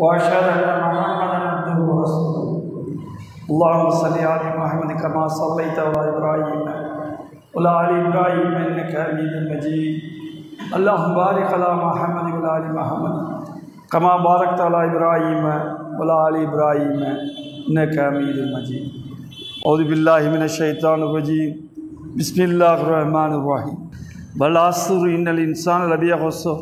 وأشهد أن محمدا عبده ورسوله اللهم صل على محمد كما صليت على إبراهيم وعلى آل إبراهيم إنك حميد مجيد اللهم بارك على محمد وعلى آل محمد كما باركت على إبراهيم وعلى آل إبراهيم إنك حميد مجيد أعوذ بالله من الشيطان الرجيم بسم الله الرحمن الرحيم والعصر إن الإنسان لفي خسر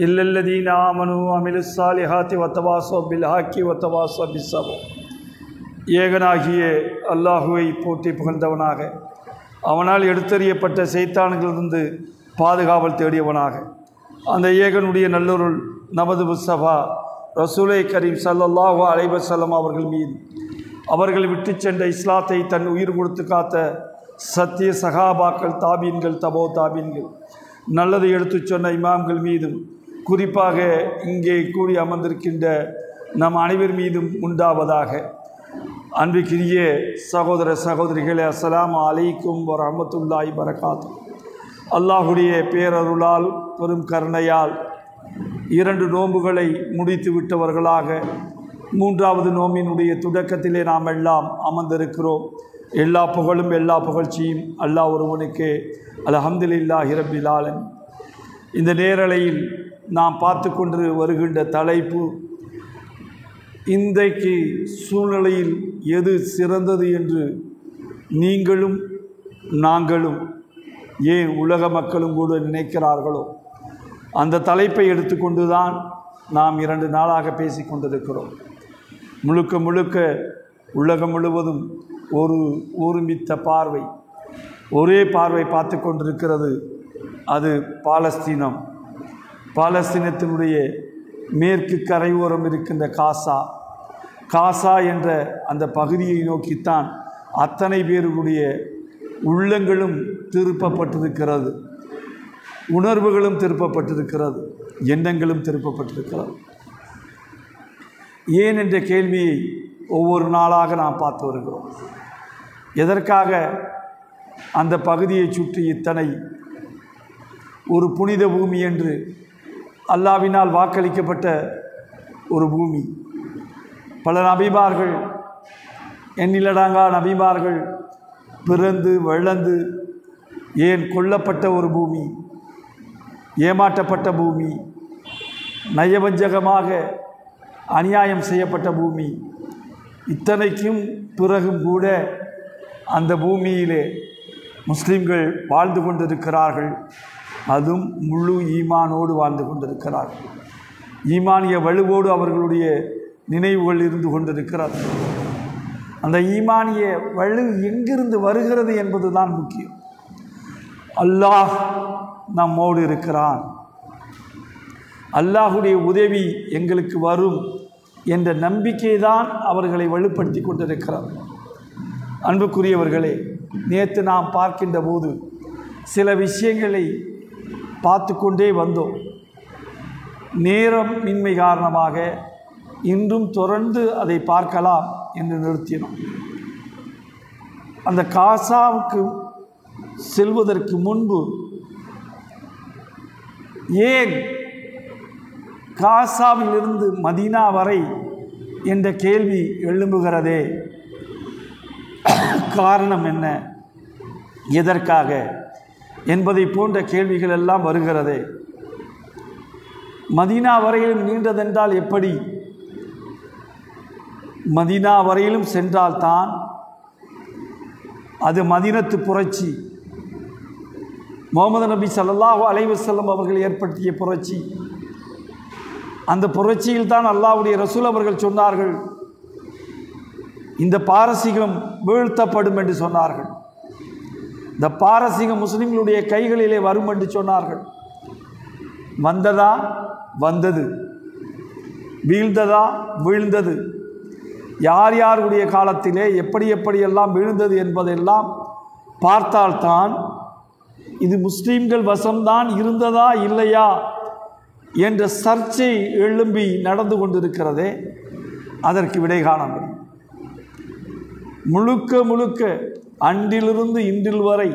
إلا الذين آمنوا وعملوا الصالحات وتواصوا بالحق وتواصوا بالصبر. ஏகனாகிய அல்லாஹுவை போற்றி புகழ்ந்தவனாக, அவனால் எடுத்தறியப்பட்ட சைத்தான்களிலிருந்து பாதுகாவல் தேடியவனாக, அந்த ஏகனுடைய நல்லொருள் நமது முஸ்தபா ரசூலை கரீம் ஸல்லல்லாஹு அலைஹி வஸல்லம் அவர்கள் மீது, அவர்கள் விட்டு சென்ற இஸ்லாத்தை தன் உயிர் கொடுத்து காத்த சத்திய சகாபாக்கள், தாபீன்கள், தபோ தாபீன்கள், நல்லது எடுத்துச் சொன்ன இமாம்கள் மீதும், குறிப்பாக இங்கே கூடி அமர்ந்திருக்கின்ற நம் அனைவர் மீதும் உண்டாவதாக. அன்பிற்கினிய சகோதர சகோதரிகளே, அஸ்ஸலாமு அலைக்கும் வரஹ்மத்துல்லாஹி வபரகாத்துஹு. அல்லாஹுடைய பேரருளால், பெரும் கருணையால் 2 நோன்புகளை முடித்து விட்டவர்களாக 3வது நோம்பினுடைய தொடக்கத்திலே நாம் எல்லாம் அமர்ந்திருக்கிறோம். எல்லா புகழும் எல்லா புகழ்ச்சியும் அல்லாஹ் ஒருவனுக்கு. அல்ஹம்துலில்லாஹி ரப்பில் ஆலமீன். இந்த நேரலையில் நாம் பார்த்து கொண்டு வருகின்ற தலைப்பு, இன்றைக்கு சூழ்நிலையில் எது சிறந்தது என்று நீங்களும் நாங்களும், ஏன் உலக மக்களும் கூட நினைக்கிறார்களோ, அந்த தலைப்பை எடுத்துக்கொண்டு தான் நாம் 2 நாளாக பேசி கொண்டிருக்கிறோம். முழுக்க முழுக்க உலகம் முழுவதும் ஒருமித்த பார்வை, ஒரே பார்வை பார்த்து கொண்டிருக்கிறது. அது பாலஸ்தீனம். பாலஸ்தீனத்தினுடைய மேற்கு கரையோரம் இருக்கின்ற காசா என்ற அந்த பகுதியை நோக்கித்தான் அத்தனை பேருடைய உள்ளங்களும் திருப்பப்பட்டிருக்கிறது, உணர்வுகளும் திருப்பப்பட்டிருக்கிறது, எண்ணங்களும் திருப்பப்பட்டிருக்கிறது. ஏன் என்ற கேள்வியை ஒவ்வொரு நாளாக நாம் பார்த்து வருகிறோம். எதற்காக அந்த பகுதியை சுற்றி இத்தனை ஒரு புனித பூமி என்று அல்லாஹ்வினால் வாக்களிக்கப்பட்ட ஒரு பூமி, பல நபிமார்கள், எண்ணிலடங்கா நபிமார்கள் பிறந்து வளர்ந்து, ஏன் கொல்லப்பட்ட ஒரு பூமி, ஏமாற்றப்பட்ட பூமி, நயவஞ்சகமாக அநியாயம் செய்யப்பட்ட பூமி, இத்தனைக்கும் பிறகும் கூட அந்த பூமியிலே முஸ்லிம்கள் வாழ்ந்து கொண்டிருக்கிறார்கள். அதுவும் முழு ஈமானோடு வாழ்ந்து கொண்டிருக்கிறார்கள். ஈமானிய வலுவோடு அவர்களுடைய நினைவுகள் இருந்து கொண்டிருக்கிறது. அந்த ஈமானிய வலு எங்கிருந்து வருகிறது என்பது தான் முக்கியம். அல்லாஹ் நம்மோடு இருக்கிறான், அல்லாஹுடைய உதவி எங்களுக்கு வரும் என்ற நம்பிக்கை தான் அவர்களை வலுப்படுத்தி கொண்டிருக்கிறார். அன்புக்குரியவர்களே, நேற்று நாம் பார்க்கின்ற போது சில விஷயங்களை பார்த்து கொண்டே வந்தோம். நேரமின்மை காரணமாக இன்றும் தொடர்ந்து அதை பார்க்கலாம் என்று நிறுத்தினோம். அந்த காசாவுக்கு செல்வதற்கு முன்பு, ஏன் காசாவிலிருந்து மதீனா வரை என்ற கேள்வி எழும்புகிறதே, காரணம் என்ன, எதற்காக என்பதை போன்ற கேள்விகள் எல்லாம் வருகிறதே. மதீனா வரையிலும் நீண்டதென்றால் எப்படி? மதீனா வரையிலும் சென்றால்தான் அது மதீனத்து புரட்சி, முஹம்மது நபி ஸல்லல்லாஹு அலைஹி வஸல்லம் அவர்கள் ஏற்படுத்திய புரட்சி. அந்த புரட்சியில் தான் அல்லாஹ்வுடைய ரசூல் அவர்கள் சொன்னார்கள், இந்த பாரசீகம் வீழ்த்தப்படும் என்று சொன்னார்கள். இந்த பாரசீகம் முஸ்லிம்களுடைய கைகளிலே வரும் என்று சொன்னார்கள். வந்ததா? வந்தது. வீழ்ந்ததா? வீழ்ந்தது. யார் யாருடைய காலத்திலே எப்படியெல்லாம் வீழ்ந்தது என்பதெல்லாம் பார்த்தால்தான் இது முஸ்லீம்கள் வசம்தான் இருந்ததா இல்லையா என்ற சர்ச்சை எழும்பி நடந்து கொண்டிருக்கிறதே, அதற்கு விடை காண முடியும். முழுக்க அன்றிலிருந்து இன்றில் வரை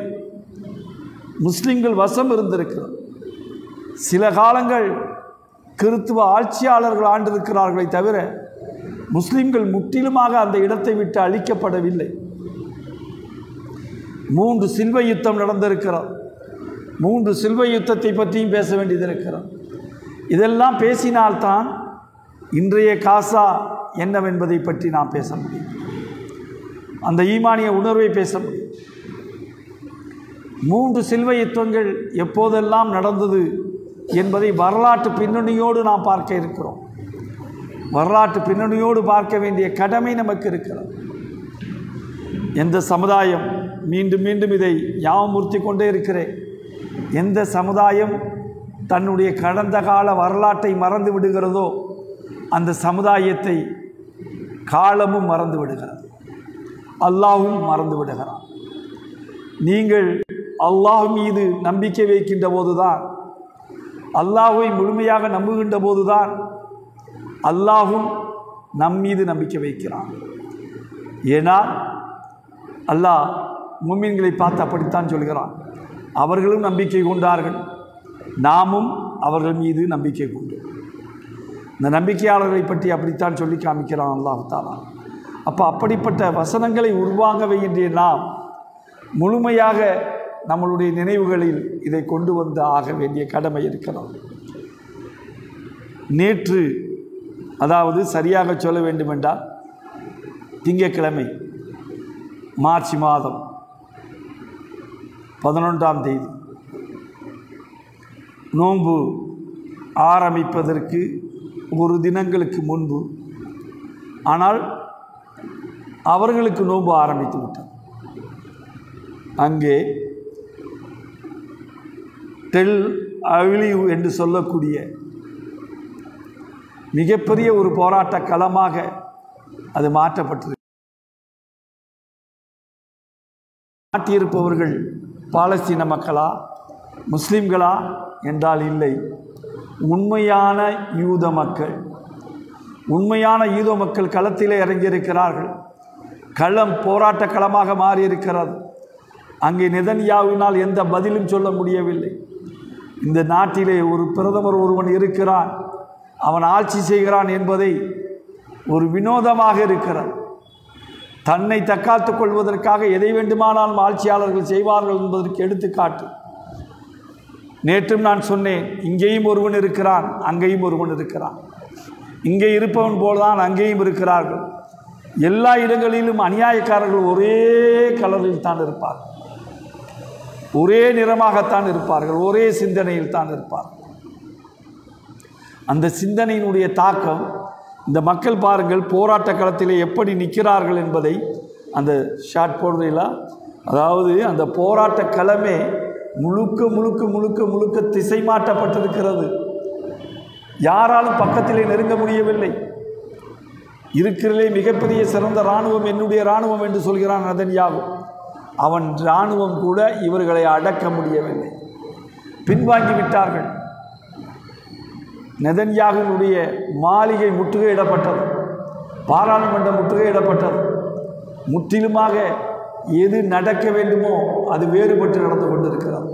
முஸ்லிம்கள் வசம் இருந்திருக்கிறது. சில காலங்கள் கிறித்துவ ஆட்சியாளர்கள் ஆண்டிருக்கிறார்களே தவிர முஸ்லிம்கள் முற்றிலுமாக அந்த இடத்தை விட்டு அழிக்கப்படவில்லை. 3 சில்வை யுத்தம் நடந்திருக்கிறது. 3 சில்வை யுத்தத்தை பற்றியும் பேச வேண்டியது இருக்கிறது. இதெல்லாம் பேசினால்தான் இன்றைய காசா என்னவென்பதை பற்றி நாம் பேச முடியும். அந்த ஈமானிய உணர்வை பேச முடியும். 3 சில்வை யுத்தங்கள் எப்போதெல்லாம் நடந்தது என்பதை வரலாற்று பின்னணியோடு நாம் பார்க்க இருக்கிறோம். வரலாற்று பின்னணியோடு பார்க்க வேண்டிய கடமை நமக்கு இருக்கிறது. எந்த சமுதாயம், மீண்டும் மீண்டும் இதை ஞாபகமூர்த்தி கொண்டே இருக்கிறேன், எந்த சமுதாயம் தன்னுடைய கடந்த கால வரலாற்றை மறந்து விடுகிறதோ அந்த சமுதாயத்தை காலமும் மறந்து விடுகிறது, அல்லாஹ்வும் மறந்து விடுகிறான். நீங்கள் அல்லாஹ் மீது நம்பிக்கை வைக்கின்ற போதுதான், அல்லாஹ்வை முழுமையாக நம்புகின்ற போதுதான் அல்லாஹ்வும் நம் மீது நம்பிக்கை வைக்கிறான். ஏனால் அல்லாஹ் முஃமின்களை பார்த்து அப்படித்தான் சொல்கிறான், அவர்களும் நம்பிக்கை கொண்டார்கள், நாமும் அவர்கள் மீது நம்பிக்கை கொண்டோம். இந்த நம்பிக்கையாளர்களை பற்றி அப்படித்தான் சொல்லி காமிக்கிறான் அல்லாஹ் தஆலா. அப்போ அப்படிப்பட்ட வசனங்களை உருவாங்க வேண்டிய நாம் முழுமையாக நம்மளுடைய நினைவுகளில் இதை கொண்டு வந்து ஆக வேண்டிய கடமை இருக்கிறது. நேற்று, அதாவது சரியாக சொல்ல வேண்டுமென்றால் திங்கட்கிழமை மார்ச் மாதம் 11ஆம் தேதி நோன்பு ஆரம்பிப்பதற்கு ஒரு தினங்களுக்கு முன்பு, ஆனால் அவர்களுக்கு நோன்பு ஆரம்பித்து விட்டார். அங்கே டெல் அவிலிவ் என்று சொல்லக்கூடிய மிகப்பெரிய ஒரு போராட்ட களமாக அது மாற்றப்பட்டது. மாற்றியிருப்பவர்கள் பாலஸ்தீன மக்களா முஸ்லிம்களா என்றால் இல்லை, உண்மையான யூத மக்கள். உண்மையான யூத மக்கள் களத்திலே இறங்கியிருக்கிறார்கள். களம் போராட்ட களமாக மாறியிருக்கிறது. அங்கே நெதன்யாவினால் எந்த பதிலும் சொல்ல முடியவில்லை. இந்த நாட்டிலே ஒரு பிரதமர் ஒருவன் இருக்கிறான், அவன் ஆட்சி செய்கிறான் என்பதை ஒரு வினோதமாக இருக்கிறது. தன்னை தற்காத்துக் கொள்வதற்காக எதை வேண்டுமானாலும் ஆட்சியாளர்கள் செய்வார்கள் என்பதற்கு எடுத்துக்காட்டு. நேற்றும் நான் சொன்னேன், இங்கேயும் ஒருவன் இருக்கிறான், அங்கேயும் ஒருவன் இருக்கிறான். இங்கே இருப்பவன் போல்தான் அங்கேயும் இருக்கிறார்கள். எல்லா இடங்களிலும் அநியாயக்காரர்கள் ஒரே கலரில் தான் இருப்பார்கள், ஒரே நிறமாகத்தான் இருப்பார்கள், ஒரே சிந்தனையில் தான் இருப்பார்கள். அந்த சிந்தனையினுடைய தாக்கம் இந்த மக்கள் பாருங்கள் போராட்ட களத்திலே எப்படி நிற்கிறார்கள் என்பதை அந்த ஷார்ட் போடுறீங்களா, அதாவது அந்த போராட்ட களமே முழுக்க முழுக்க முழுக்க முழுக்க திசை மாற்றப்பட்டிருக்கிறது. யாராலும் பக்கத்திலே நெருங்க முடியவில்லை. இருக்கிறதிலே மிகப்பெரிய சிறந்த இராணுவம் என்னுடைய இராணுவம் என்று சொல்கிறான் நெதன்யாகு. அவன் இராணுவம் கூட இவர்களை அடக்க முடியவில்லை, பின்வாங்கிவிட்டார்கள். நெதன்யாகுவினுடைய மாளிகை முற்றுகையிடப்பட்டது, பாராளுமன்றம் முற்றுகையிடப்பட்டது. முற்றிலுமாக எது நடக்க வேண்டுமோ அது வேறுபட்டு நடந்து கொண்டிருக்கிறது.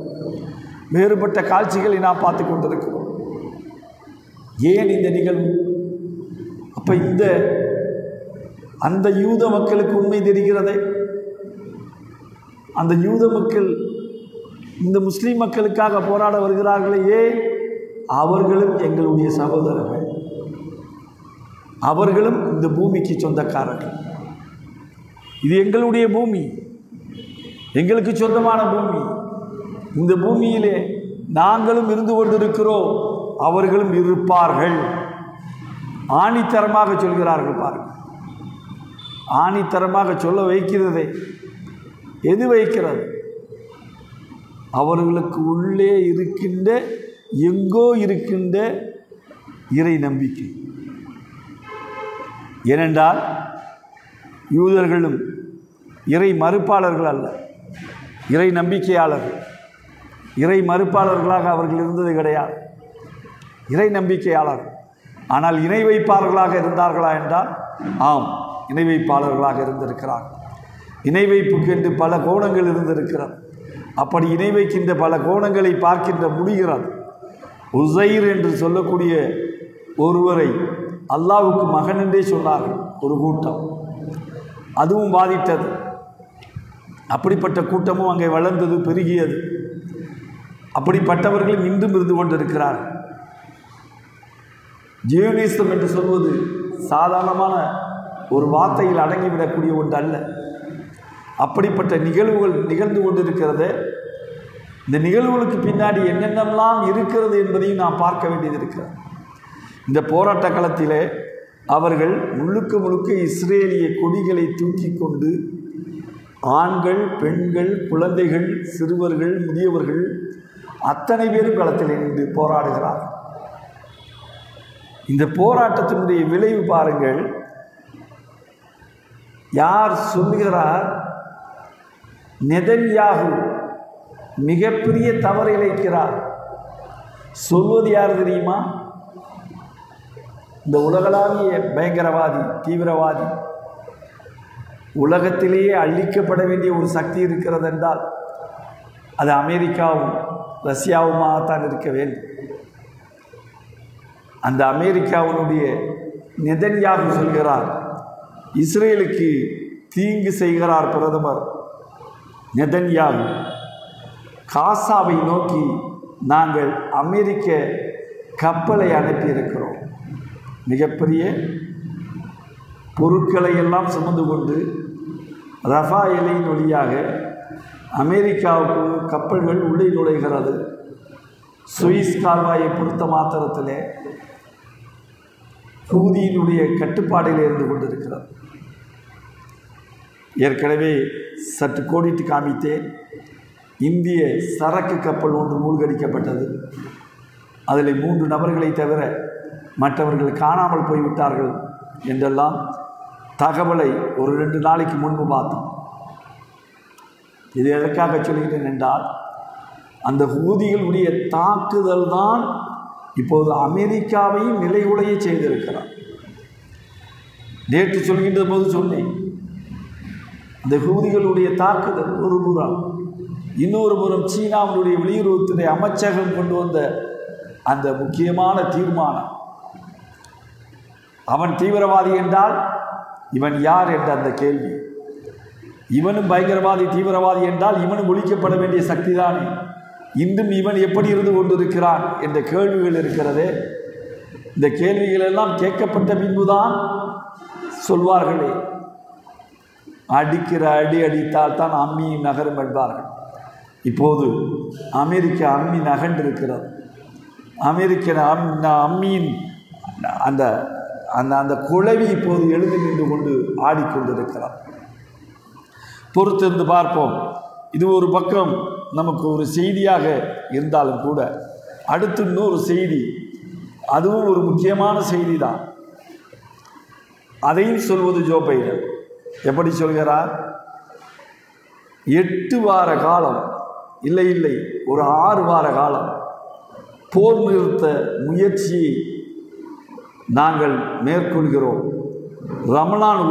வேறுபட்ட காட்சிகளை நாம் பார்த்து கொண்டிருக்கிறோம். ஏன் இந்த நிகழ்வு? அப்போ அந்த யூத மக்களுக்கு உண்மை தெரிகிறதே, அந்த யூத மக்கள் இந்த முஸ்லீம் மக்களுக்காக போராட வருகிறார்களே, ஏன்? அவர்களும் எங்களுடைய சகோதரர்கள், அவர்களும் இந்த பூமிக்கு சொந்தக்காரர்கள். இது எங்களுடைய பூமி, எங்களுக்கு சொந்தமான பூமி. இந்த பூமியிலே நாங்களும் இருந்து கொண்டிருக்கிறோம், அவர்களும் இருப்பார்கள். ஆணித்தரமாக சொல்கிறார்கள் பாருங்கள். ஆணித்தரமாக சொல்ல வைக்கிறதே எது வைக்கிறது? அவர்களுக்கு உள்ளே இருக்கின்ற, எங்கோ இருக்கின்ற இறை நம்பிக்கை. ஏனென்றால் யூதர்களும் இறை மறுப்பாளர்கள் அல்ல, இறை நம்பிக்கையாளர்கள். இறை மறுப்பாளர்களாக அவர்கள் இருந்தது கிடையாது, இறை நம்பிக்கையாளர்கள். ஆனால் இணை வைப்பாளர்களாக இருந்தார்களா என்றால் ஆம், இணை வைப்பாளர்களாக இருந்திருக்கிறார்கள். இணை வைப்புக்கு என்று பல கோணங்கள் இருந்திருக்கிறது. அப்படி இணை வைக்கின்ற பல கோணங்களை பார்க்கின்ற முடிகிறது. உசைர் என்று சொல்லக்கூடிய ஒருவரை அல்லாஹ்வுக்கு மகன் என்றே சொன்னார்கள் ஒரு கூட்டம். அதுவும் பாதித்தது. அப்படிப்பட்ட கூட்டமும் அங்கே வளர்ந்தது, பெருகியது. அப்படிப்பட்டவர்களும் இன்றும் இருந்து கொண்டிருக்கிறார்கள். ஜியோனிசம் என்று சொல்வது சாதாரணமான ஒரு வார்த்தையில் அடங்கிவிடக்கூடிய ஒன்று அல்ல. அப்படிப்பட்ட நிகழ்வுகள் நிகழ்ந்து கொண்டிருக்கிறது. இந்த நிகழ்வுகளுக்கு பின்னாடி என்னென்னலாம் இருக்கிறது என்பதையும் நாம் பார்க்க வேண்டியது இருக்கிறது. இந்த போராட்ட களத்திலே அவர்கள் முழுக்க முழுக்க இஸ்ரேலிய கொடிகளை தூக்கி கொண்டு ஆண்கள், பெண்கள், குழந்தைகள், சிறுவர்கள், முதியவர்கள் அத்தனை பேரும் களத்தில் நின்று போராடுகிறார்கள். இந்த போராட்டத்தினுடைய விளைவு பாருங்கள். யார் சொல்லுகிறார்? நெதன்யாகு மிகப்பெரிய தவறு இழைக்கிறார். சொல்வது யார் தெரியுமா? இந்த உலகளாவிய பயங்கரவாதி, தீவிரவாதி, உலகத்திலேயே அழிக்கப்பட வேண்டிய ஒரு சக்தி இருக்கிறது என்றால் அது அமெரிக்காவும் ரஷ்யாவுமாகத்தான் இருக்க வேண்டும். அந்த அமெரிக்காவினுடைய நெதன்யாகு சொல்கிறார், இஸ்ரேலுக்கு தீங்கு செய்கிறார் பிரதமர் நெதன்யாகு. காசாவை நோக்கி நாங்கள் அமெரிக்க கப்பலை அனுப்பியிருக்கிறோம். மிகப்பெரிய பொருட்களை எல்லாம் சுமந்து கொண்டு ரஃபா எல்லையின் வழியாக அமெரிக்காவுக்கு கப்பல்கள் உள்ளே நுழைகிறது. சுவிஸ் கால்வாயை பொறுத்த மாத்திரத்திலே ஹூதியினுடைய கட்டுப்பாட்டில் இருந்து கொண்டிருக்கிறது. ஏற்கனவே சற்று கோடிட்டு காமித்தேன். இந்திய சரக்கு கப்பல் ஒன்று மூழ்கடிக்கப்பட்டது. அதில் 3 நபர்களை தவிர மற்றவர்கள் காணாமல் போய்விட்டார்கள் என்றெல்லாம் தகவலை ஒரு 2 நாளைக்கு முன்பு பார்த்தோம். இது எதற்காக சொல்கிறேன் என்றால், அந்த ஹூதிகளுடைய தாக்குதல் தான் இப்போது அமெரிக்காவையும் நிலைகுலைய செய்திருக்கிறார். நேற்று சொல்கின்ற போது சொன்னேன், இந்த ஹூதிகளுடைய தாக்குதல் ஒரு புறம், இன்னொரு புறம் சீனாவுடைய வெளியுறவுத்துறை அமைச்சகம் கொண்டு வந்த அந்த முக்கியமான தீர்மானம். அவன் தீவிரவாதி என்றால் இவன் யார் என்ற அந்த கேள்வி. இவனும் பயங்கரவாதி, தீவிரவாதி என்றால் இவனும் ஒழிக்கப்பட வேண்டிய சக்தி தானே. இன்றும் இவன் எப்படி இருந்து கொண்டிருக்கிறான் என்ற கேள்விகள் இருக்கிறதே. இந்த கேள்விகள் எல்லாம் கேட்கப்பட்ட பின்புதான் சொல்வார்களே, அடிக்கிற அடி அடித்தால் தான் அம்மியும் நகரும் என்பார்கள். இப்போது அமெரிக்க அம்மி நகண்டிருக்கிறது. அமெரிக்க அம்மியின் அந்த அந்த அந்த குழவி இப்போது எழுந்து நின்று கொண்டு ஆடிக்கொண்டிருக்கிறார். பொறுத்திருந்து பார்ப்போம். இது ஒரு பக்கம் நமக்கு ஒரு செய்தியாக இருந்தாலும் கூட, அடுத்து இன்னொரு செய்தி, அதுவும் ஒரு முக்கியமான செய்தி தான். அதையும் சொல்வது ஜோ பைடன். எப்படி சொல்கிறார்? 8 வார காலம் இல்லை ஒரு 6 வார காலம் போர் நிறுத்த முயற்சியை நாங்கள் மேற்கொள்கிறோம். ரமலான்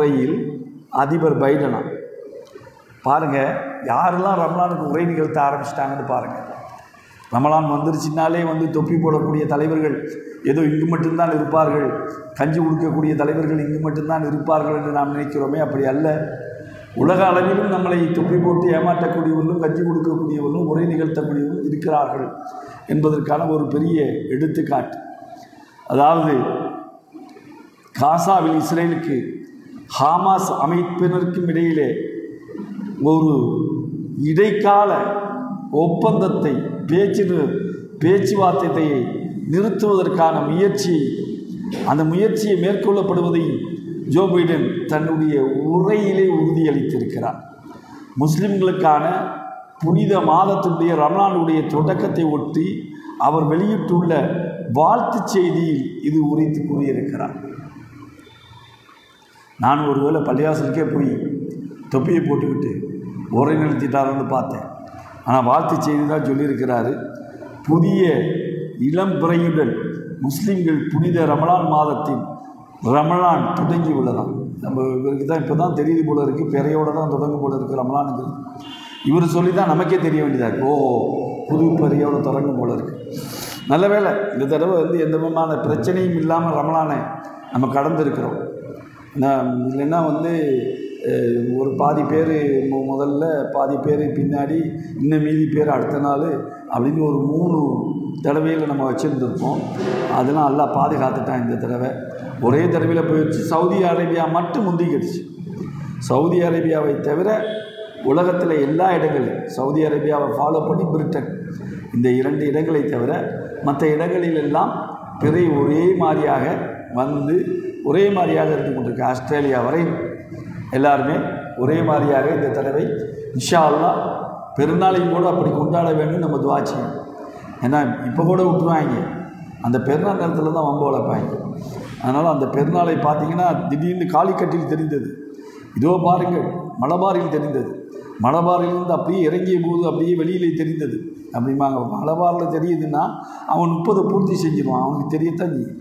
உரையில் அதிபர் பைடனா பாருங்கள், யாரெல்லாம் ரமலானுக்கு உரை நிகழ்த்த ஆரம்பிச்சிட்டாங்கன்னு பாருங்கள். ரமலான் வந்துருச்சுனாலே தொப்பி போடக்கூடிய தலைவர்கள் ஏதோ இங்கு மட்டும்தான் இருப்பார்கள், கஞ்சி கொடுக்கக்கூடிய தலைவர்கள் இங்கு மட்டும்தான் இருப்பார்கள் என்று நாம் நினைக்கிறோமே. அப்படி அல்ல. உலக அளவிலும் நம்மளை தொப்பி போட்டு ஏமாற்றக்கூடியவர்களும் கஞ்சி கொடுக்கக்கூடியவர்களும் உரை நிகழ்த்தக்கூடியவர்களும் இருக்கிறார்கள் என்பதற்கான ஒரு பெரிய எடுத்துக்காட்டு. அதாவது காசாவில் இஸ்ரேலுக்கு ஹமாஸ் அமைப்பினருக்கும் இடையிலே ஒரு இடைக்கால ஒப்பந்தத்தை பேச்சுவார்த்தையை நிறுத்துவதற்கான அந்த முயற்சியை மேற்கொள்ளப்படுவதை ஜோ பைடன் தன்னுடைய உரையிலே உறுதியளித்திருக்கிறார். முஸ்லிம்களுக்கான புனித மாதத்தினுடைய ரமலானுடைய தொடக்கத்தை ஒட்டி அவர் வெளியிட்டுள்ள வாழ்த்து செய்தியில் இது உரைத்து கூறியிருக்கிறார். நான் ஒருவேளை பள்ளிவாசலுக்கே போய் தொப்பியை போட்டுக்கிட்டு உரை நிறுத்திட்டாருன்னு பார்த்தேன். ஆனால் வாழ்த்து செய்தி தான் சொல்லியிருக்கிறாரு. புதிய இளம் பிறையுடன் முஸ்லீம்கள் புனித ரமலான் மாதத்தின் ரமலான் தொடங்கி உள்ளதாம். நம்ம இவருக்கு தான் இப்போ தான் தெரியுது போல இருக்குது, பிறையோடு தான் தொடங்கும் போல இருக்குது ரமலானுங்கிறது. இவர் சொல்லி தான் நமக்கே தெரிய வேண்டியதாக இருக்குது. புது பிறையோடு தொடங்கும் போல இருக்குது. நல்ல வேளை இந்த தடவை வந்து எந்த விதமான பிரச்சனையும் இல்லாமல் ரமலானை நம்ம கடந்திருக்கிறோம். இல்லைன்னா வந்து ஒரு பாதி பேர் முதல்ல, பாதி பேர் பின்னாடி, இன்னும் மீதி பேர் அடுத்த நாள் அப்படின்னு ஒரு 3 தடவையில் நம்ம வச்சுருந்துருப்போம். அதெல்லாம் எல்லாம் பாதுகாத்துட்டான். இந்த தடவை ஒரே தடவையில் போயிடுச்சு. சவுதி அரேபியா மட்டும் முந்திக்கிடுச்சு. சவுதி அரேபியாவை தவிர உலகத்தில் எல்லா இடங்களிலும் சவுதி அரேபியாவை ஃபாலோ பண்ணி பிரிட்டன், இந்த 2 இடங்களை தவிர மற்ற இடங்களிலெல்லாம் பிறை ஒரே மாதிரியாக வந்து ஒரே மாதிரியாக இருந்து கொண்டிருக்கு. ஆஸ்திரேலியா வரை எல்லாருமே ஒரே மாதிரியாக இந்த தடவை இன்ஷா அல்லாஹ் பெருநாளையும் கூட அப்படி கொண்டாட வேண்டும் நம்ம துஆ செய்யணும். ஏன்னா இப்போ கூட விட்டுருவாங்க, அந்த பெருநாள் நேரத்தில் தான் வம்பு வளர்ப்பாங்க. அதனால் அந்த பெருநாளை பார்த்திங்கன்னா திடீர்னு காலிக்கட்டில் தெரிந்தது, இதோ பாருங்கள் மலபாரில் தெரிந்தது, மலபாரிலிருந்து அப்படியே இறங்கிய போது அப்படியே வெளியிலே தெரிந்தது அப்படிம்பாங்க. மலபாரில் தெரியுதுன்னா அவன் 30 பூர்த்தி செஞ்சிடுவான், அவனுக்கு தெரியத்தான் செய்யும்.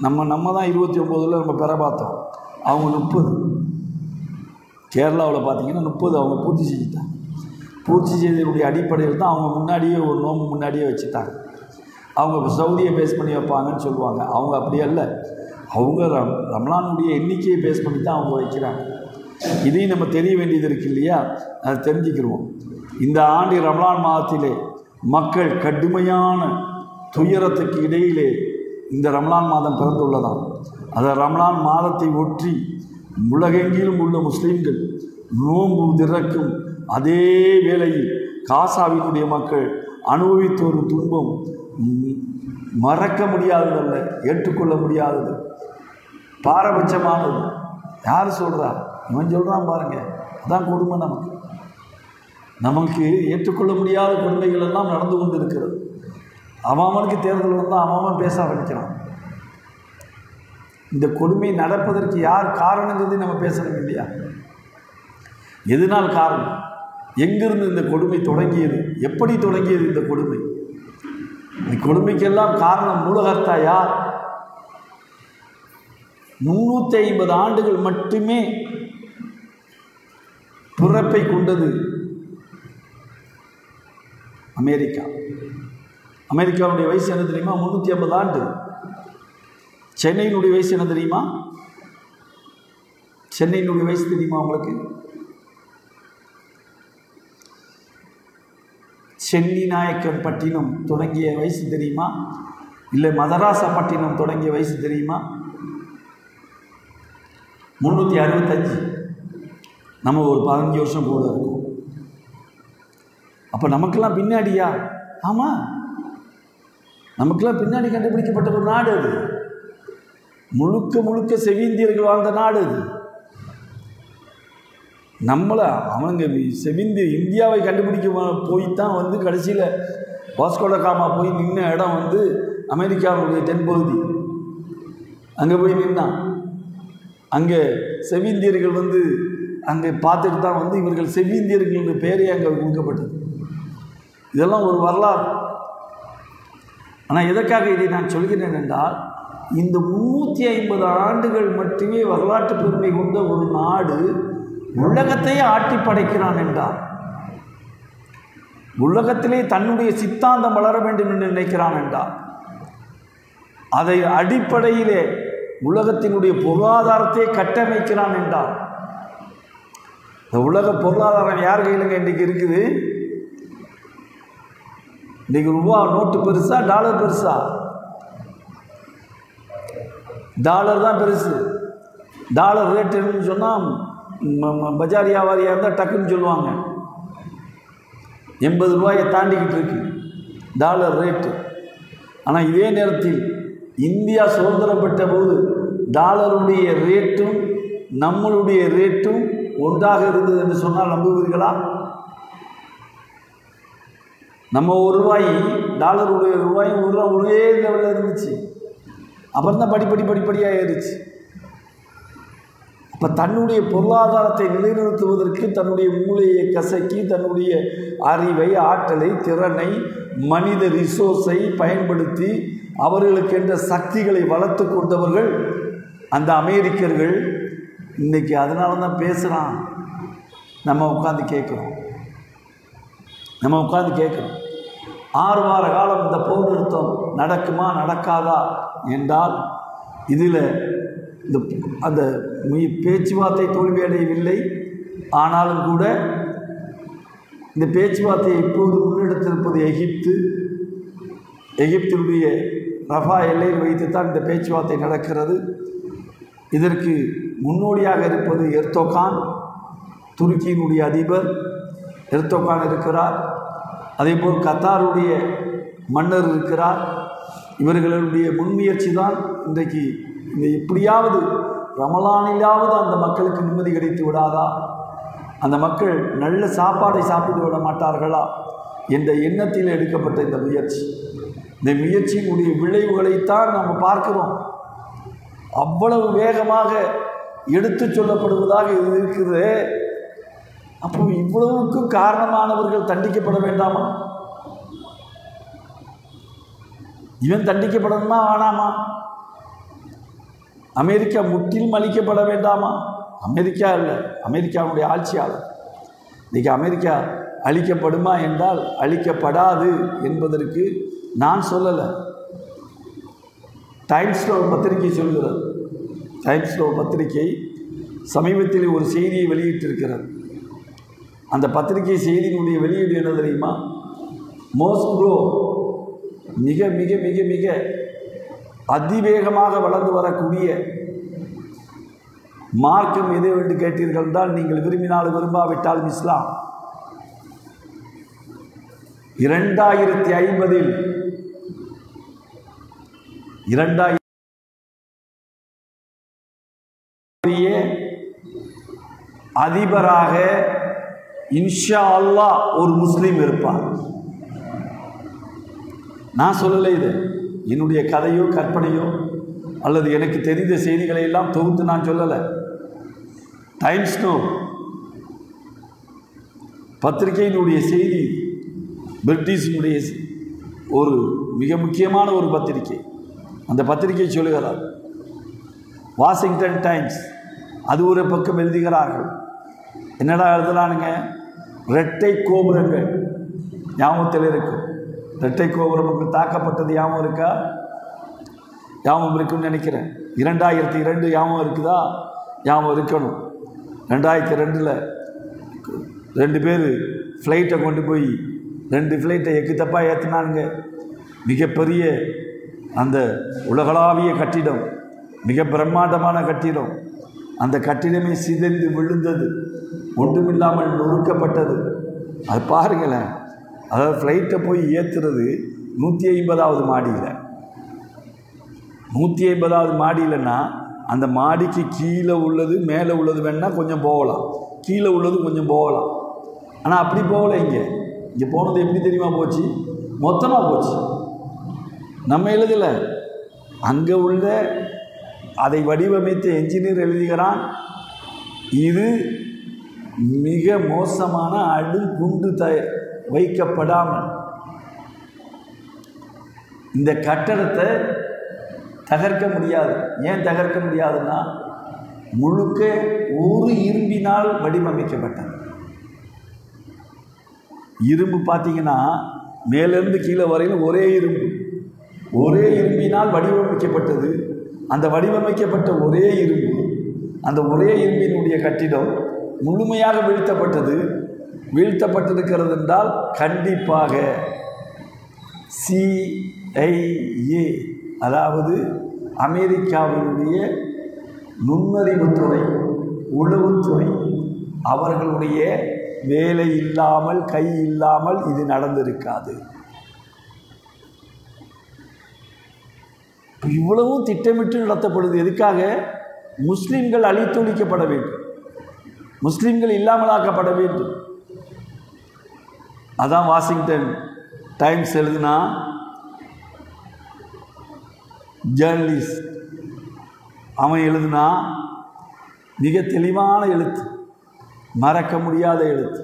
நம்ம தான் 29 நம்ம பெற பார்த்தோம், அவங்க 30. கேரளாவில் பார்த்திங்கன்னா 30 அவங்க பூர்த்தி செஞ்சுட்டாங்க. பூர்த்தி செய்ததுடைய அடிப்படையில் தான் அவங்க முன்னாடியே ஒரு நோம்பு முன்னாடியே வச்சுட்டாங்க. அவங்க சவுதியை பேஸ் பண்ணி வைப்பாங்கன்னு சொல்லுவாங்க. அவங்க அப்படி அல்ல, அவங்க ரமலானுடைய எண்ணிக்கையை பேஸ் பண்ணி தான் அவங்க வைக்கிறாங்க. இதையும் நம்ம தெரிய வேண்டியது இருக்குது இல்லையா, அதை தெரிஞ்சுக்கிடுவோம். இந்த ஆண்டு ரமலான் மாதத்திலே மக்கள் கடுமையான துயரத்துக்கு இடையிலே இந்த ரமலான் மாதம் பிறந்துள்ளதாம். அந்த ரமலான் மாதத்தை ஒற்றி உலகெங்கிலும் உள்ள முஸ்லீம்கள் நோன்பு திறக்கும் அதே வேளையில் காசாவினுடைய மக்கள் அனுபவித்த ஒரு துன்பம் மறக்க முடியாததல்ல, ஏற்றுக்கொள்ள முடியாதது, பாரபட்சமானது. யார் சொல்கிறா? இவன் சொல்கிறான் பாருங்கள், அதான் கொடுமை. நமக்கு ஏற்றுக்கொள்ள முடியாத கொடுமைகள் எல்லாம் நடந்து கொண்டு இருக்கிறது. அவனுக்கு தேர்தல் வந்தால் அவன் பேச ஆரம்பிக்கிறான். இந்த கொடுமை நடப்பதற்கு யார் காரணங்கிறது நம்ம பேசணும் இல்லையா? எதனால் காரணம்? எங்கிருந்து இந்த கொடுமை தொடங்கியது? எப்படி தொடங்கியது இந்த கொடுமை? இந்த கொடுமைக்கெல்லாம் காரணம் மூலகர்த்தா யார்? 350 ஆண்டுகள் மட்டுமே பிறப்பை கொண்டது அமெரிக்கா. அமெரிக்காவுடைய வயசு என்ன தெரியுமா? 350 ஆண்டு. சென்னையினுடைய வயசு என்ன தெரியுமா? சென்னையினுடைய வயசு தெரியுமா உங்களுக்கு? சென்னி நாயக்கன் பட்டினம் தொடங்கிய வயசு தெரியுமா? இல்லை மதராசா பட்டினம் தொடங்கிய வயசு தெரியுமா? 365. நம்ம ஒரு 15 வருஷம் கூட இருக்கும். அப்போ நமக்கெல்லாம் பின்னாடியா? ஆமாம், நமக்கெல்லாம் பின்னாடி கண்டுபிடிக்கப்பட்ட ஒரு நாடு அது. முழுக்க முழுக்க செவிந்தியர்கள் வாழ்ந்த நாடு அது. நம்மளை அவங்க செவிந்து இந்தியாவை கண்டுபிடிக்க போய்த்தான் வந்து கடைசியில் வாஸ்கோடகாமா போய் நின்ன இடம் வந்து அமெரிக்காவுடைய தென்பகுதி. அங்கே போய் நின்னான். அங்கே செவிந்தியர்கள் வந்து அங்கே பார்த்துட்டு தான் வந்து இவர்கள் செவிந்தியர்கள் பேரே அங்கே கொடுக்கப்பட்டது. இதெல்லாம் ஒரு வரலாறு. ஆனால் எதற்காக இதை நான் சொல்கிறேன் என்றால், இந்த 350 ஆண்டுகள் மட்டுமே வரலாற்று பெருமை கொண்ட ஒரு நாடு உலகத்தையே ஆட்டி படைக்கிறான் என்றார். உலகத்திலே தன்னுடைய சித்தாந்தம் வளர வேண்டும் என்று நினைக்கிறான் என்றார். அதை அடிப்படையிலே உலகத்தினுடைய பொருளாதாரத்தை கட்டமைக்கிறான் என்றார். இந்த உலக பொருளாதாரம் யார் கையிலங்க இன்றைக்கு இருக்குது? இன்றைக்கு ரூபா நோட்டு பெருசா, டாலர் பெருசா? டாலர் தான் பெருசு. டாலர் ரேட் என்னன்னு சொன்னால் பஜார் வியாபாரியாக இருந்தால் டக்குன்னு சொல்லுவாங்க 80 ரூபாயை தாண்டிக்கிட்டு இருக்கு டாலர் ரேட்டு. ஆனால் இதே நேரத்தில் இந்தியா சுதந்திரம் பெற்ற போது டாலருடைய ரேட்டும் நம்மளுடைய ரேட்டும் ஒன்றாக இருந்தது என்று சொன்னால் நம்புவீர்களா? நம்ம ₹1 டாலருடைய ரூபாயும் ஒரே லெவலில் இருந்துச்சு. அப்புறம் தான் படிப்படியாக ஏறிச்சு. அப்போ தன்னுடைய பொருளாதாரத்தை நிலைநிறுத்துவதற்கு தன்னுடைய மூளையை கசக்கி தன்னுடைய அறிவை, ஆற்றலை, திறனை, மனித ரிசோர்ஸை பயன்படுத்தி அவர்களுக்கென்ற சக்திகளை வளர்த்து கொண்டவர்கள் அந்த அமெரிக்கர்கள். இன்றைக்கி அதனால தான் பேசுகிறான். நம்ம உட்காந்து கேட்குறோம். 6 வார காலம் இந்த போர் நிறுத்தம் நடக்குமா நடக்காதா என்றால் இதில் இந்த அந்த பேச்சுவார்த்தை தோல்வியடையவில்லை. ஆனாலும் கூட இந்த பேச்சுவார்த்தையை இப்போது முன்னெடுத்திருப்பது எகிப்தினுடைய ரஃபா எல்லையில் வைத்துத்தான் இந்த பேச்சுவார்த்தை நடக்கிறது. இதற்கு முன்னோடியாக இருப்பது எர்தோகான், துருக்கியினுடைய அதிபர் எர்தோகான் இருக்கிறார். அதேபோல் கத்தாருடைய மன்னர் இருக்கிறார். இவர்களுடைய முன்முயற்சி தான் இன்றைக்கு இந்த எப்படியாவது ரமலானிலாவது அந்த மக்களுக்கு நிம்மதி கிடைத்து விடாதா, அந்த மக்கள் நல்ல சாப்பாடை சாப்பிட்டு விட மாட்டார்களா என்ற எண்ணத்தில் எடுக்கப்பட்ட இந்த முயற்சி. இந்த முயற்சியினுடைய விளைவுகளைத்தான் நாம் பார்க்கிறோம். அவ்வளவு வேகமாக எடுத்து சொல்லப்படுவதாக இது இருக்குது. அப்போ இவ்வளவுக்கும் காரணமானவர்கள் தண்டிக்கப்பட வேண்டாமா? இவன் தண்டிக்கப்படணுமா வேணாமா? அமெரிக்கா முற்றிலும் அழிக்கப்பட வேண்டாமா? அமெரிக்கா இல்லை, அமெரிக்காவுடைய ஆட்சியாளர். இன்றைக்கி அமெரிக்கா அழிக்கப்படுமா என்றால் அழிக்கப்படாது என்பதற்கு நான் சொல்லலை, டைம்ஸ் நவ் பத்திரிகை சொல்கிறது. டைம்ஸ் நவ் பத்திரிகை சமீபத்தில் ஒரு செய்தியை வெளியிட்டிருக்கிறது. அந்த பத்திரிகை செய்தியினுடைய வெளியீடு என்ன தெரியுமா? மோஸ்கோ மிக மிக மிக மிக அதிவேகமாக வளர்ந்து வரக்கூடிய மார்க்கம் எது என்று கேட்டீர்கள் என்றால், நீங்கள் விரும்பினாலும் விரும்பாவிட்டாலும் இஸ்லாம். 2050 அதிபராக இன்ஷா அல்லாஹ் ஒரு முஸ்லீம் இருப்பார். நான் சொல்லலை, இது என்னுடைய கதையோ கற்பனையோ அல்லது எனக்கு தெரிந்த செய்திகளை எல்லாம் தொகுத்து நான் சொல்லலை. டைம்ஸ் நவ் பத்திரிகையினுடைய செய்தி, பிரிட்டிஷினுடைய ஒரு மிக முக்கியமான ஒரு பத்திரிகை. அந்த பத்திரிகை சொல்லுகிறார், வாஷிங்டன் டைம்ஸ் அது ஒரு பக்கம் எழுதுகிறார்கள். என்னடா எழுதுறானுங்க? இரட்டை கோபுரங்கள் ஞாபகத்தில் இருக்கும். இரட்டை கோபுரம் தாக்கப்பட்டது ஞாபகம் இருக்கா? ஞாபகம் இருக்குன்னு நினைக்கிறேன். 2002 ஞாபகம் இருக்குதா? ஞாபகம் இருக்கணும். 2002 2 பேர் ஃப்ளைட்டை கொண்டு போய் 2 ஃப்ளைட்டை எக்கு தப்பாக ஏற்றினானுங்க. மிகப்பெரிய அந்த உலகளாவிய கட்டிடம், மிக பிரம்மாண்டமான கட்டிடம். அந்த கட்டிடமே சிதைந்து விழுந்தது, ஒன்றுமில்லாமல் நொறுக்கப்பட்டது. அது பாருங்களேன். அதாவது ஃப்ளைட்டை போய் ஏற்றுறது 150வது மாடியில். 150வது மாடியிலன்னா அந்த மாடிக்கு கீழே உள்ளது மேலே உள்ளது வேணால் கொஞ்சம் போகலாம், கீழே உள்ளது கொஞ்சம் போகலாம். ஆனால் அப்படி போகலை. இங்கே போனது எப்படி தெரியுமா போச்சு? மொத்தமாக போச்சு. நம்ம எழுதலை, அங்கே உள்ள அதை வடிவமைத்த என்ஜினியர் எழுதுகிறான், இது மிக மோசமான குண்டு வைக்கப்படாமல் இந்த கட்டடத்தை தகர்க்க முடியாது. ஏன் தகர்க்க முடியாதுன்னா, முழுக்க ஒரு இரும்பினால் வடிவமைக்கப்பட்டது. இரும்பு பார்த்தீங்கன்னா மேலேருந்து கீழே வரையில் ஒரே இரும்பினால் வடிவமைக்கப்பட்டது. அந்த வடிவமைக்கப்பட்ட ஒரே இரும்பு, அந்த ஒரே இரும்பினுடைய கட்டிடம் முழுமையாக வீழ்த்தப்பட்டிருக்கிறது என்றால் கண்டிப்பாக CIA, அதாவது அமெரிக்காவினுடைய நுண்ணறிவுத்துறை, உளவுத்துறை, அவர்களுடைய வேலை இல்லாமல் கை இல்லாமல் இது நடந்திருக்காது. இவ்வளவும் திட்டமிட்டு நடத்தப்படுது. எதுக்காக? முஸ்லிம்கள் அழித்தொழிக்கப்பட வேண்டும், முஸ்லிம்கள் இல்லாமலாக்கப்பட வேண்டும். அதான் வாஷிங்டன் டைம்ஸ் எழுதுனா, ஜேர்னலிஸ்ட் அவன் எழுதுனா மிக தெளிவான எழுத்து, மறக்க முடியாத எழுத்து.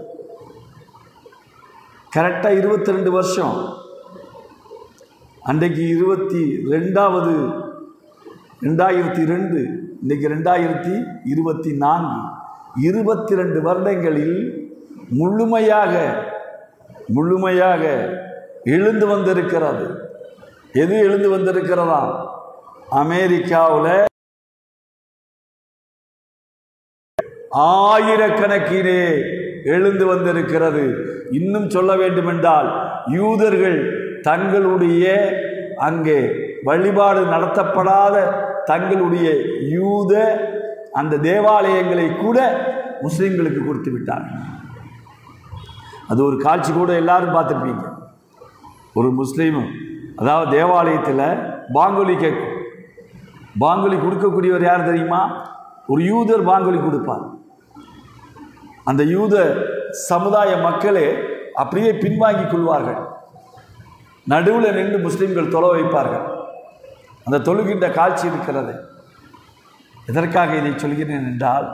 கரெக்டாக 22 வருஷம். அன்றைக்கு 2002, இன்றைக்கு 2024, 22 வருடங்களில் முழுமையாக எழுந்து வந்திருக்கிறது. எது எழுந்து வந்திருக்கிறதா? அமெரிக்காவில் ஆயிரக்கணக்கிலே எழுந்து வந்திருக்கிறது. இன்னும் சொல்ல வேண்டுமென்றால் யூதர்கள் தங்களுடைய அங்கே வழிபாடு நடத்தப்படாத தங்களுடைய யூத அந்த தேவாலயங்களை கூட முஸ்லிம்களுக்கு கொடுத்து விட்டார்கள். அது ஒரு காட்சி கூட எல்லாரும் பார்த்துருப்பீங்க. ஒரு முஸ்லீமும் அதாவது தேவாலயத்தில் பாங்கொலி கேட்கும். பாங்கொலி கொடுக்கக்கூடியவர் யார் தெரியுமா? ஒரு யூதர் பாங்கொலி கொடுப்பார். அந்த யூத சமுதாய மக்களே அப்படியே பின்வாங்கி கொள்வார்கள். நடுவில் நின்று முஸ்லிம்கள் தொழ வைப்பார்கள். அந்த தொழுகின்ற காட்சி இருக்கிறது. எதற்காக இதை சொல்கிறேன் என்றால்,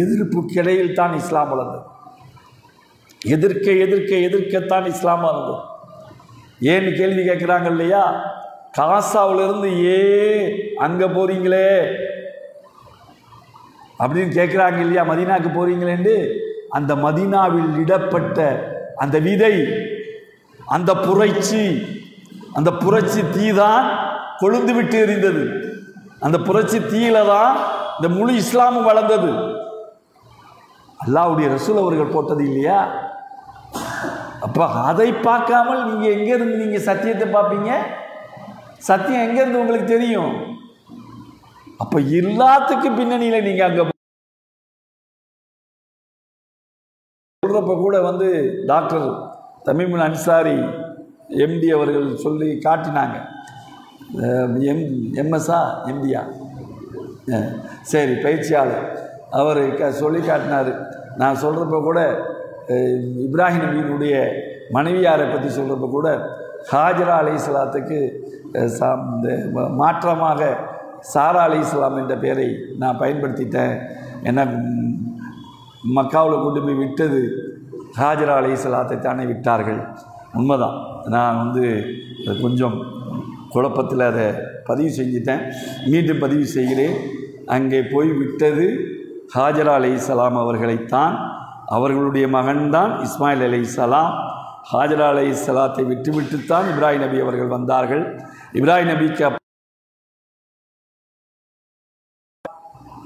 எதிர்ப்புக்கிடையில் தான் இஸ்லாம் வளர்ந்தது. எதிர்க்கத்தான் இஸ்லாம் வளர்ந்தது. ஏன்னு கேள்வி கேட்குறாங்க இல்லையா? காசாவிலிருந்து அங்கே போறீங்களே அப்படின்னு கேட்குறாங்க இல்லையா? மதீனாவுக்கு போறீங்களேன்னு. அந்த மதீனாவில் இடப்பட்ட அந்த விதை, அந்த புரட்சி தீதான் கொழுந்து விட்டு எரிந்தது. அந்த புரட்சி தீயில தான் இந்த முழு இஸ்லாமும் வளர்ந்தது. அல்லாஹ்வுடைய ரசூல் அவர்கள் போட்டது இல்லையா? அப்போ அதை பார்க்காமல் நீங்கள் எங்கேருந்து நீங்கள் சத்தியத்தை பார்ப்பீங்க? சத்தியம் எங்கேருந்து உங்களுக்கு தெரியும்? அப்போ எல்லாத்துக்கும் பின்னணியில் நீங்கள் அங்கே சொல்கிறப்ப கூட டாக்டர் தமீமுல் அன்சாரி எம்டி அவர்கள் சொல்லி காட்டினாங்க. எம்எஸ்ஆ எம்டியா சரி பயிற்சியாளர் அவர் சொல்லி காட்டினார். நான் சொல்கிறப்ப கூட இப்ராஹிம் நபியினுடைய மனைவியாரை பற்றி சொல்கிறப்ப கூட ஹாஜரா அலைஹிஸ்ஸலாத்துக்கு மாற்றமாக சாரா அலைஹிஸ்ஸலாம் என்ற பெயரை நான் பயன்படுத்திட்டேன். ஏன்னா மக்காவில் கொண்டு போய் விட்டது ஹாஜரா அலைஹிஸ்ஸலாத்தை தானே விட்டார்கள். உண்மைதான். நான் கொஞ்சம் குழப்பத்தில் அதை பதிவு செஞ்சிட்டேன். மீண்டும் பதிவு செய்கிறேன். அங்கே போய் விட்டது ஹாஜரா அலைஹிஸ்ஸலாம் அவர்களைத்தான். அவர்களுடைய மகன்தான் இஸ்மாயில் அலைஹிஸ்ஸலாம். ஹாஜரா அலைஹிஸ்ஸலாத்தை விட்டுவிட்டுத்தான் இப்ராஹிம் நபி அவர்கள் வந்தார்கள். இப்ராஹிம் நபிக்கு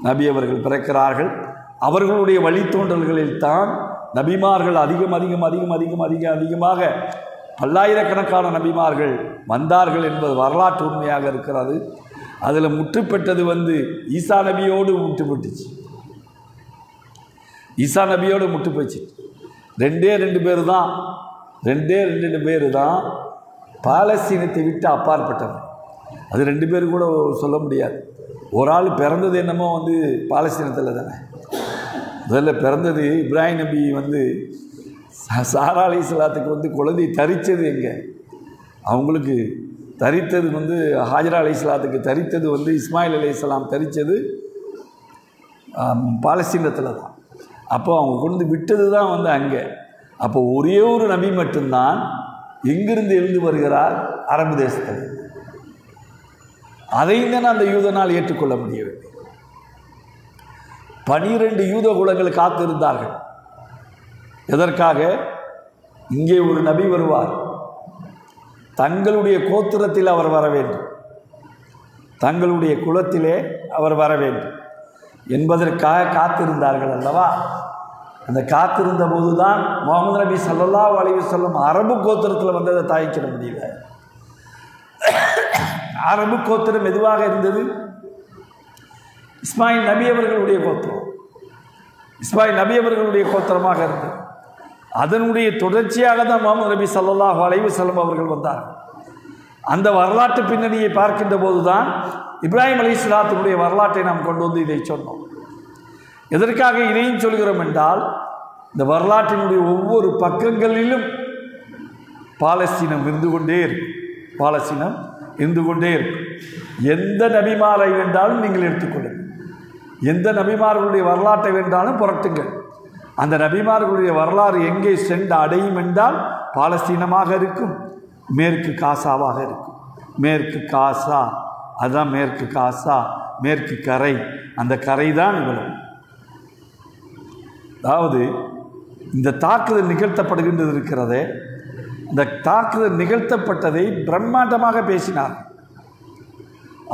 நபி அவர்கள் பிறக்கிறார்கள். அவர்களுடைய வழித்தோன்றல்களில் தான் நபிமார்கள் அதிகமாக பல்லாயிரக்கணக்கான நபிமார்கள் வந்தார்கள் என்பது வரலாற்று உண்மையாக இருக்கிறது. அதில் முற்றுப்பெற்றது ஈசா நபியோடு முற்றுப்பட்டுச்சு. ஈசா நபியோடு முட்டு போச்சு. ரெண்டு பேர் தான் பாலஸ்தீனத்தை விட்டு அப்பாற்பட்டவர். அது 2 பேர் கூட சொல்ல முடியாது. ஒரு ஆள் பிறந்தது என்னமோ பாலஸ்தீனத்தில் தானே. முதல்ல பிறந்தது இப்ராஹிம் நபி சாரா அலைஹிஸ்ஸலாத்துக்கு குழந்தை தரித்தது எங்கே? அவங்களுக்கு தரித்தது ஹாஜரா அலைஹிஸ்ஸலாத்துக்கு தரித்தது இஸ்மாயில் அலைஹிஸ்ஸலாம் தரித்தது பாலஸ்தீனத்தில் தான். அப்போ அவங்க கொண்டு விட்டது தான் அங்கே. அப்போ ஒரே ஒரு நபி மட்டும்தான் எங்கிருந்து எழுந்து வருகிறார்? அரபு தேசத்தில். அதையும் தான் அந்த யூதனால் ஏற்றுக்கொள்ள முடியவில்லை. 12 யூத குலங்கள் காத்திருந்தார்கள். எதற்காக? இங்கே ஒரு நபி வருவார், தங்களுடைய கோத்திரத்தில் அவர் வர வேண்டும், தங்களுடைய குலத்திலே அவர் வர வேண்டும் என்பதற்காக காத்திருந்தார்கள் அல்லவா? அந்த காத்திருந்த போதுதான் முஹம்மது நபி ஸல்லல்லாஹு அலைஹி வஸல்லம் அரபு கோத்திரத்தில் வந்ததை தாய்க்கிட முடியல. அரபு கோத்திரம் எதுவாக இருந்தது? இஸ்மாயில் நபி அவர்களுடைய கோத்திரம். இஸ்மாயில் நபி அவர்களுடைய கோத்திரமாக இருந்தது. அதனுடைய தொடர்ச்சியாக தான் முஹம்மது நபி ஸல்லல்லாஹு அலைஹி வஸல்லம் அவர்கள் வந்தார்கள். அந்த வரலாற்று பின்னணியை பார்க்கின்ற போதுதான் இப்ராஹிம் அலைஹிஸ்ஸலாத்துடைய வரலாற்றை நாம் கொண்டு இதை சொன்னோம். எதற்காக இதையும் சொல்கிறோம் என்றால், இந்த வரலாற்றினுடைய ஒவ்வொரு பக்கங்களிலும் பாலஸ்தீனம் இருந்து கொண்டே இருக்கும். பாலஸ்தீனம் இருந்து கொண்டே இருக்கும். எந்த நபிமாரை வேண்டாலும் நீங்கள் எடுத்துக்கொள்ளுங்கள், எந்த நபிமார்களுடைய வரலாற்றை வேண்டாலும் புரட்டுங்கள். அந்த நபிமார்களுடைய வரலாறு எங்கே சென்று அடையும் என்றால் பாலஸ்தீனமாக இருக்கும், மேற்கு காசாவாக இருக்கும். மேற்கு காசா, அதுதான் மேற்கு காசா, மேற்கு கரை. அந்த கரை தான் இவ்வளவு. அதாவது இந்த தாக்குதல் நிகழ்த்தப்படுகின்றது இருக்கிறதே, இந்த தாக்குதல் நிகழ்த்தப்பட்டதை பிரம்மாண்டமாக பேசினார்.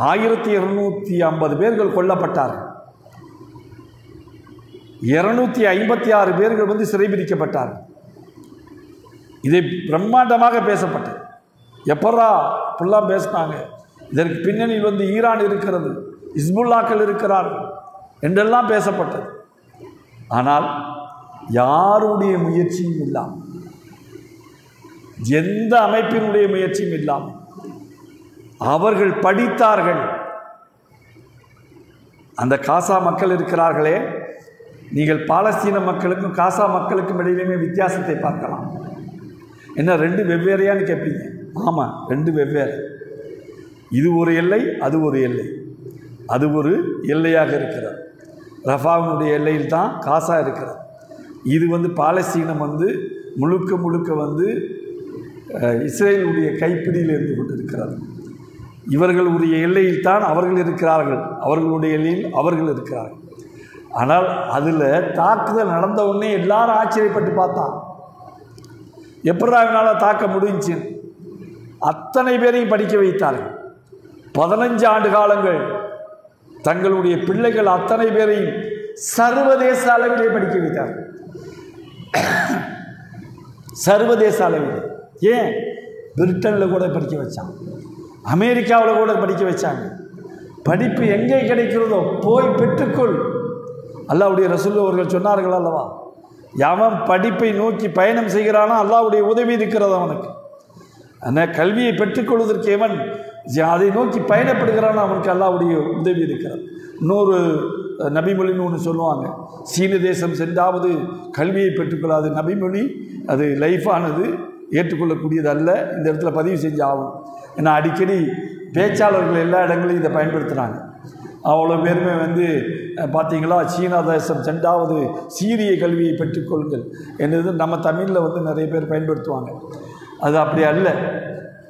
1250 பேர்கள் கொல்லப்பட்டார்கள். 256 பேர்கள் வந்து சிறைபிடிக்கப்பட்டார்கள். இதை பிரம்மாண்டமாக பேசப்பட்டது. எப்பரா இப்படிலாம் பேசினாங்க, இதற்கு பின்னணியில் வந்து ஈரான் இருக்கிறது, ஹிஸ்புல்லாக்கள் இருக்கிறார்கள் என்றெல்லாம் பேசப்பட்டது. ஆனால் யாருடைய முயற்சியும் இல்லாமல், எந்த அமைப்பினுடைய முயற்சியும் இல்லாமல் அவர்கள் படித்தார்கள். அந்த காசா மக்கள் இருக்கிறார்களே, நீங்கள் பாலஸ்தீன மக்களுக்கும் காசா மக்களுக்கும் இடையிலுமே வித்தியாசத்தை பார்க்கலாம். என்ன ரெண்டு வெவ்வேறையான்னு கேட்பீங்க? ஆமாம், ரெண்டு வெவ்வேறு. இது ஒரு எல்லை, அது ஒரு எல்லை. அது ஒரு எல்லையாக இருக்கிறது. ரஃபாவினுடைய எல்லையில் தான் காசா இருக்கிறது. இது வந்து பாலஸ்தீனம் வந்து முழுக்க முழுக்க வந்து இஸ்ரேலுடைய கைப்பிடியில் இருந்து கொண்டிருக்கிறது. இவர்களுடைய எல்லையில் தான் அவர்கள் இருக்கிறார்கள், அவர்களுடைய எல்லையில் அவர்கள் இருக்கிறார்கள். ஆனால் அதில் தாக்குதல் நடந்த உடனே எல்லாரும் ஆச்சரியப்பட்டு பார்த்தான், எப்படா இவனால் தாக்க முடிஞ்சிச்சு. அத்தனை பேரையும் படிக்க வைத்தார்கள். 15 ஆண்டு காலங்கள் தங்களுடைய பிள்ளைகள் அத்தனை பேரையும் சர்வதேச அளவிலே படிக்க வைத்தார்கள். சர்வதேச அளவில். ஏன்? பிரிட்டனில் கூட படிக்க வச்சாங்க, அமெரிக்காவில் கூட படிக்க வச்சாங்க. படிப்பு எங்கே கிடைக்கிறதோ போய் பெற்றுக்கொள். அல்லாஹ்வுடைய ரசூல் அவர்கள் சொன்னார்கள் அல்லவா, எவன் படிப்பை நோக்கி பயணம் செய்கிறானோ அல்லாஹ்வுடைய உதவி இருக்கிறது அவனுக்கு. ஆனால் கல்வியை பெற்றுக்கொள்வதற்கு எவன் அதை நோக்கி பயணப்படுகிறானோ அவனுக்கு அல்லாஹ்வுடைய உதவி இருக்கிறது. இன்னொரு நபிமொழின்னு ஒன்று சொல்லுவாங்க, சீன தேசம் சென்றாவது கல்வியை பெற்றுக்கொள்ளாது. நபிமொழி அது லைஃபானது, ஏற்றுக்கொள்ளக்கூடியது அல்ல. இந்த இடத்துல பதிவு செஞ்சு ஆகும். ஏன்னா அடிக்கடி பேச்சாளர்கள் எல்லா இடங்களையும் இதை பயன்படுத்துகிறாங்க. அவ்வளோ பேருமே வந்து பார்த்தீங்களா, சீனா தேசம் சென்றாவது சீரிய கல்வியை பெற்றுக்கொள்ளுங்கள் என்றது நம்ம தமிழில் வந்து நிறைய பேர் பயன்படுத்துவாங்க. அது அப்படி அல்ல.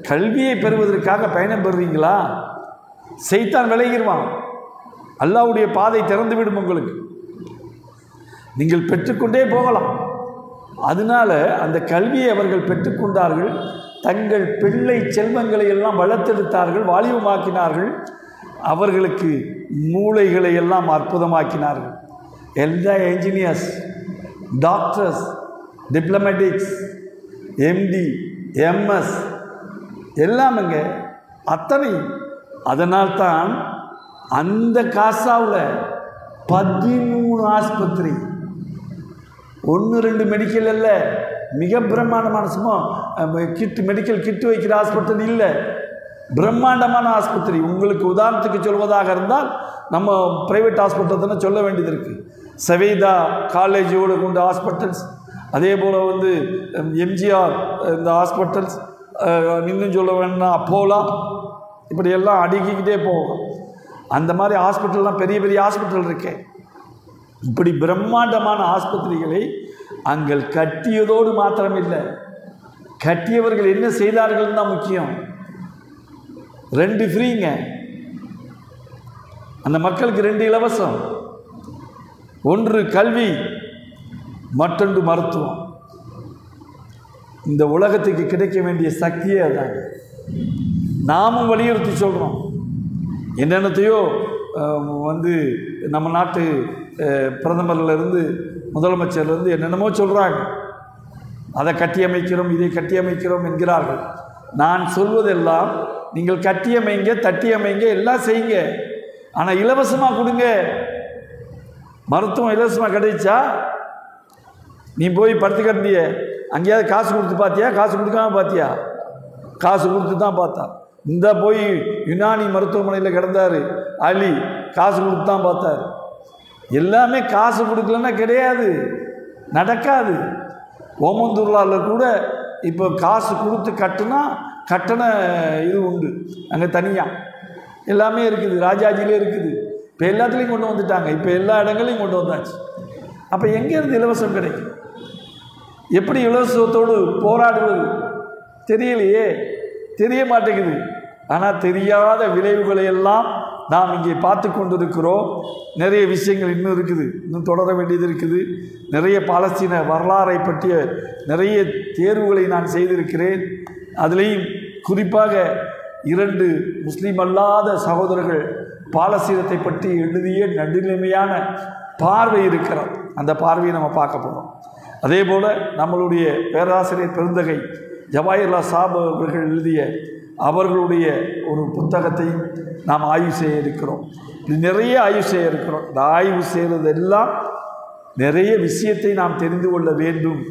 கல்வியை பெறுவதற்காக பயணம் பெறுறீங்களா, சைத்தான் விளைகிடுவான். அல்லாஹ்வுடைய பாதை திறந்துவிடும் உங்களுக்கு, நீங்கள் பெற்றுக்கொண்டே போகலாம். அதனால அந்த கல்வியை அவர்கள் பெற்றுக்கொண்டார்கள். தங்கள் பிள்ளை செல்வங்களை எல்லாம் வளர்த்தெடுத்தார்கள், வாலிபமாக்கினார்கள். அவர்களுக்கு மூளைகளை எல்லாம் அற்புதமாக்கினார்கள். எல்லா என்ஜினியர்ஸ், டாக்டர்ஸ், டிப்ளமேட்டிக்ஸ், எம்டி, எம்எஸ் எல்லாமங்க அத்தனை. அதனால்தான் அந்த காசாவில் 13 ஆஸ்பத்திரி, 1-2 மெடிக்கல் அல்ல, மிக பிரம்மாண்டமான, சும்மா கிட்டு மெடிக்கல் கிட்டு வைக்கிற ஹாஸ்பிட்டல் இல்லை, பிரம்மாண்டமான ஆஸ்பத்திரி. உங்களுக்கு உதாரணத்துக்கு சொல்வதாக இருந்தால் நம்ம ப்ரைவேட் ஹாஸ்பிட்டல் தானே சொல்ல வேண்டியது இருக்குது. சவேதா காலேஜோடு கொண்ட ஹாஸ்பிட்டல்ஸ், அதே போல் வந்து எம்ஜிஆர் இந்த ஹாஸ்பிட்டல்ஸ், இன்னும் சொல்ல வேணும்னா அப்போலா, இப்படியெல்லாம் அடுக்கிக்கிட்டே போகும். அந்த மாதிரி ஹாஸ்பிட்டல்லாம் பெரிய பெரிய ஹாஸ்பிட்டல் இருக்கே. இப்படி பிரம்மாண்டமான ஆஸ்பத்திரிகளை அங்கள் கட்டியதோடு மாத்திரமில்லை, கட்டியவர்கள் என்ன செய்தார்கள் தான் முக்கியம். 2 ஃப்ரீங்க, அந்த மக்களுக்கு 2 இலவசம். ஒன்று கல்வி, மற்றொன்று மருத்துவம். இந்த உலகத்துக்கு கிடைக்க வேண்டிய சக்தியே அதான். நாமும் வலியுறுத்தி சொல்கிறோம். என்னென்னத்தையோ வந்து நம்ம நாட்டு பிரதமர்லேருந்து முதலமைச்சர்லேருந்து என்னென்னமோ சொல்கிறாங்க, அதை கட்டியமைக்கிறோம், இதை கட்டியமைக்கிறோம் என்கிறார்கள். நான் சொல்வதெல்லாம் நீங்கள் கட்டியமைங்க, தட்டியமைங்க, எல்லாம் செய்யுங்க, ஆனால் இலவசமாக கொடுங்க. மருத்துவம் இலவசமாக கிடைச்சா நீ போய் படுத்துக்கிட்டிய அங்கேயாவது காசு கொடுத்து பார்த்தியா? காசு கொடுக்காம பார்த்தியா? காசு கொடுத்து தான் பார்த்தா. இந்த போய் யுனானி மருத்துவமனையில் கிடந்தார் அலி, காசு கொடுத்து தான் பார்த்தார். எல்லாமே காசு கொடுக்கலன்னா கிடையாது, நடக்காது. ஓமந்தூர்லாவில் கூட இப்போ காசு கொடுத்து கட்டுனா கட்டண இது உண்டு, அங்கே தனியாக எல்லாமே இருக்குது. ராஜாஜிலே இருக்குது. இப்போ எல்லாத்துலேயும் கொண்டு வந்துட்டாங்க, இப்போ எல்லா இடங்களையும் கொண்டு வந்தாச்சு. அப்போ எங்கேருந்து இலவசம் கிடைக்கும்? எப்படி இலவசத்தோடு போராடுவது தெரியலையே, தெரிய மாட்டேங்குது. ஆனால் தெரியாத விளைவுகளை எல்லாம் நாம் இங்கே பார்த்து கொண்டிருக்கிறோம். நிறைய விஷயங்கள் இன்னும் இருக்குது, இன்னும் தொடர வேண்டியது இருக்குது. நிறைய பாலஸ்தீன வரலாறை பற்றிய நிறைய தேர்வுகளை நான் செய்திருக்கிறேன். அதிலேயும் குறிப்பாக 2 முஸ்லீம் அல்லாத சகோதரர்கள் பாலஸ்தீனத்தை பற்றி எழுதிய நடுநிலைமையான பார்வை இருக்கிறார். அந்த பார்வையை நம்ம பார்க்க போகிறோம். அதே போல் நம்மளுடைய பேராசிரியர் பெருந்தகை ஜவாஹிர்லா சாப் அவர்கள் எழுதிய அவர்களுடைய ஒரு புத்தகத்தை நாம் ஆய்வு செய்ய இருக்கிறோம். இது நிறைய ஆய்வு செய்ய இருக்கிறோம். இந்த ஆய்வு செய்கிறதெல்லாம் நிறைய விஷயத்தை நாம் தெரிந்து கொள்ள வேண்டும்.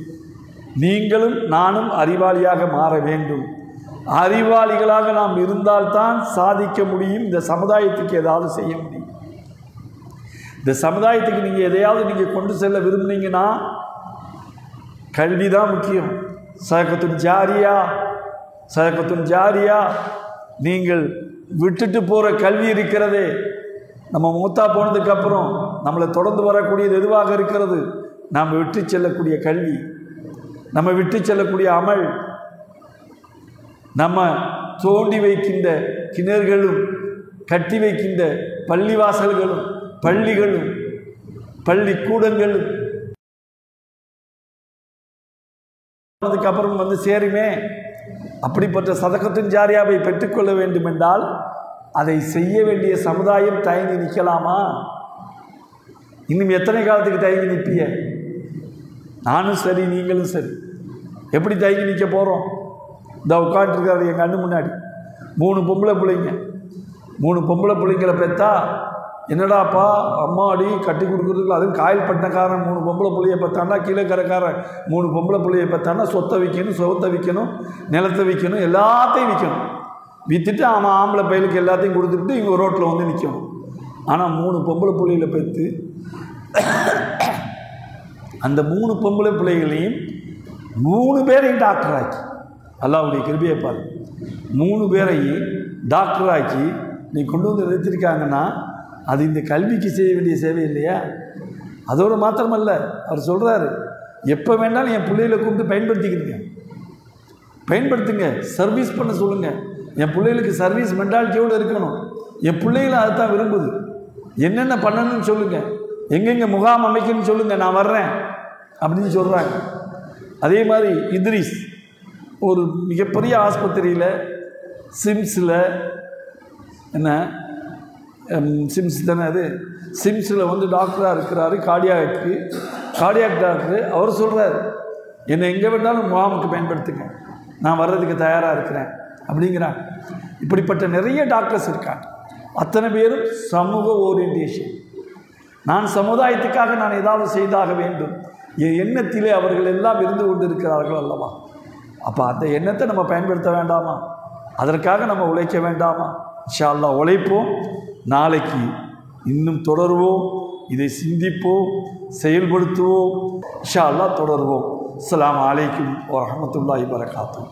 நீங்களும் நானும் அறிவாளியாக மாற வேண்டும். அறிவாளிகளாக நாம் இருந்தால்தான் சாதிக்க முடியும். இந்த சமுதாயத்துக்கு ஏதாவது செய்ய முடியும். இந்த சமுதாயத்துக்கு நீங்கள் எதையாவது நீங்கள் கொண்டு செல்ல விரும்புனீங்கன்னா கல்வி தான் முக்கியம். சதகத்துன் ஜாரியா நீங்கள் விட்டுட்டு போகிற கல்வி இருக்கிறதே, நம்ம மூத்தா போனதுக்கப்புறம் நம்மளை தொடர்ந்து வரக்கூடியது எதுவாக இருக்கிறது? நாம் விட்டு செல்லக்கூடிய கல்வி, நம்ம விட்டு செல்லக்கூடிய அமல், நம்ம தோண்டி வைக்கின்ற கிணறுகளும் கட்டி வைக்கின்ற பள்ளிவாசல்களும் பள்ளிகளும் பள்ளிக்கூடங்களும் அதுக்கப்புறம் வந்து சேருமே. அப்படிப்பட்ட சதகத்தின் ஜாரியாவை பெற்றுக்கொள்ள வேண்டும் என்றால் அதை செய்ய வேண்டிய சமுதாயம் தயங்கி நிற்கலாமா? இன்னும் எத்தனை காலத்துக்கு தயங்கி நிற்பிய? நானும் சரி, நீங்களும் சரி. எப்படி தயங்கி நிற்க போகிறோம்? இந்த உட்காந்துருக்காரு எங்கள் கண்ணு முன்னாடி 3 பொம்பளை பிள்ளைங்க. 3 பொம்பளை பிள்ளைங்களை பெற்றா என்னடாப்பா அம்மாடி கட்டி கொடுக்குறதுக்கு, அதுவும் காயில் பட்டினக்காரன் 3 பொம்பளை பிள்ளையை பெற்றான்னா, கீழே கரைக்காரன் 3 பொம்பளை பிள்ளையை பெற்றான்னா சொத்தை விற்கணும், சுகத்தை விற்கணும், நிலத்தை விற்கணும், எல்லாத்தையும் விற்கணும். விற்றுட்டு அவன் ஆம்பளை பையலுக்கு எல்லாத்தையும் கொடுத்துட்டு இங்கே ரோட்டில் வந்து நிற்கணும். ஆனால் 3 பொம்பளை பிள்ளைகளை பெற்று அந்த 3 பொம்பளை பிள்ளைகளையும் 3 பேரையும் டாக்டர் ஆக்கி, அல்லாஹ்வுடைய கிருபையை பாரு, 3 பேரையும் டாக்டர் ஆக்கி நீ கொண்டு வந்து நிறுத்திருக்காங்கன்னா அது இந்த கல்விக்கு செய்ய வேண்டிய சேவை இல்லையா? அதோடு மாத்திரமல்ல, அவர் சொல்கிறாரு, எப்போ வேணாலும் என் பிள்ளைகளை கூப்பிட்டு பயன்படுத்துங்க, சர்வீஸ் பண்ண சொல்லுங்கள். என் பிள்ளைகளுக்கு சர்வீஸ் மென்டாலிட்டியோடு இருக்கணும். என் பிள்ளைகளை அதுதான் விரும்புது. என்னென்ன பண்ணணும்னு சொல்லுங்கள், எங்கெங்கே முகாம் அமைக்கணும்னு சொல்லுங்கள், நான் வர்றேன் அப்படின்னு சொல்கிறாங்க. அதே மாதிரி இத்ரிஸ் ஒரு மிகப்பெரிய ஆஸ்பத்திரியில் சிம்ஸில் சிம்ஸ் தானே அது, சிம்ஸில் வந்து டாக்டராக இருக்கிறாரு, கார்டியாக் டாக்டரு. அவர் சொல்கிறார், என்னை எங்கே வேணாலும் முகாமுக்கு பயன்படுத்துங்க, நான் வர்றதுக்கு தயாராக இருக்கிறேன் அப்படிங்கிறாங்க. இப்படிப்பட்ட நிறைய டாக்டர்ஸ் இருக்காங்க. அத்தனை பேரும் சமூக ஓரியன்டேஷன். நான் சமுதாயத்துக்காக நான் ஏதாவது செய்தாக வேண்டும் என் எண்ணத்திலே அவர்கள் எல்லாம் இருந்து கொண்டு இருக்கிறார்கள் அல்லவா? அப்போ அந்த எண்ணத்தை நம்ம பயன்படுத்த வேண்டாமா? அதற்காக நம்ம உழைக்க வேண்டாமா? இன்ஷா அல்லாஹ் உழைப்போம். நாளைக்கு இன்னும் தொடருவோம், இதை சிந்திப்போம், செயல்படுத்துவோம். இன்ஷா அல்லாஹ் தொடருவோம். அஸ்ஸலாமு அலைக்கும் வரஹ்மத்துல்லாஹி வபரகாத்துஹு.